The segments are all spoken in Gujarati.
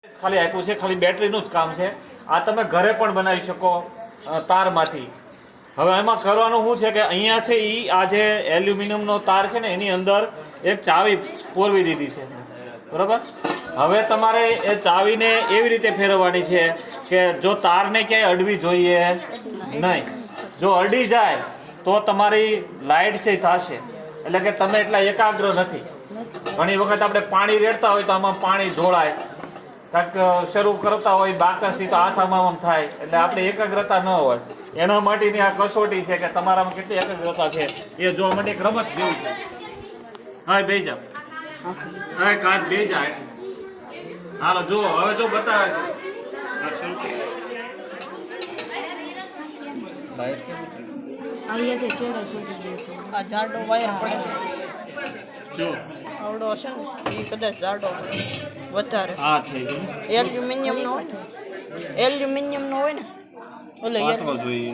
ખાલી આપ્યું છે, ખાલી બેટરીનું જ કામ છે. આ તમે ઘરે પણ બનાવી શકો તારમાંથી. હવે એમાં કરવાનું શું છે કે અહીંયા છે એ આ જે એલ્યુમિનિયમનો તાર છે ને એની અંદર એક ચાવી પોરવી દીધી છે, બરાબર. હવે તમારે એ ચાવીને એવી રીતે ફેરવવાની છે કે જો તારને ક્યાંય અડવી જોઈએ નહીં. જો અડી જાય તો તમારી લાઇટ છે થશે, એટલે કે તમે એટલા એકાગ્ર નથી. ઘણી વખત આપણે પાણી રેડતા હોય તો આમાં પાણી ઢોળાય, કાંઈક શરૂ કરતા હોય બાકસથી તો હાથ આમ થાય, એટલે આપણે એકાગ્રતા ન હોય. એના માટેની આ કસોટી છે કે તમારામાં કેટલી એકાગ્રતા છે એ જોવા માટે એક રમત જેવું છે. હા બે જા, હા કાચ બે જાય. હાલો જો હવે જો બતાવે છે. આ જાડો વાયર પડે આવડો હશે ને એ કદાચ જાડો વધારે. હા થઈ ગયું. એલ્યુમિનિયમ નો હોય ને, એલ્યુમિનિયમ નો હોય ને ઓલે વાતવા જોઈએ.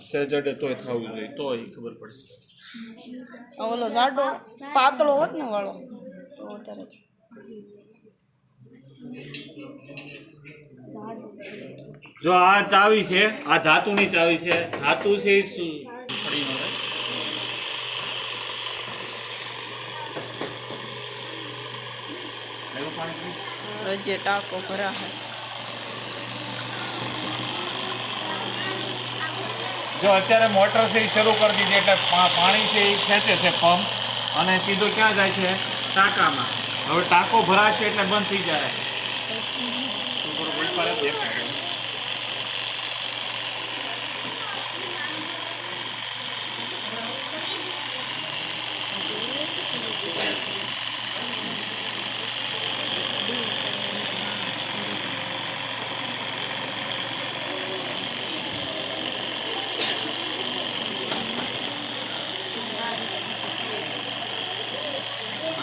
સેજડે તોય થવું જોઈએ તો ખબર પડે. ઓલો જાડો પાતળો હોત ને વાળો તો વધારે. જો આ ચાવી છે, આ ધાતુની ચાવી છે. ધાતુ છે એ પડી ન રહે. જે ટાંકો ભરા છે. જો અત્યારે મોટર છે એ શરૂ કરી દીધી એટલે પાણી છે એ ખેંચે છે પંપ અને સીધો ક્યાં જાય છે ટાંકામાં. હવે ટાંકો ભરાશે એટલે બંધ થઈ જાય.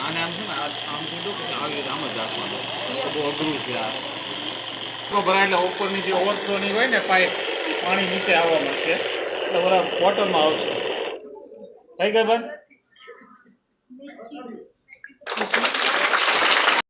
આને આમ છે ને આમ કીધું કે આવી આમ જ રાખવાનું. બહુ અઘરું છે આ. ભરાય એટલે ઉપરની જે ઓવરફ્લોની હોય ને પાઇપ પાણી નીચે આવવા મળશે એટલે બરાબર બોટલમાં આવશે. થઈ ગઈ બંધ.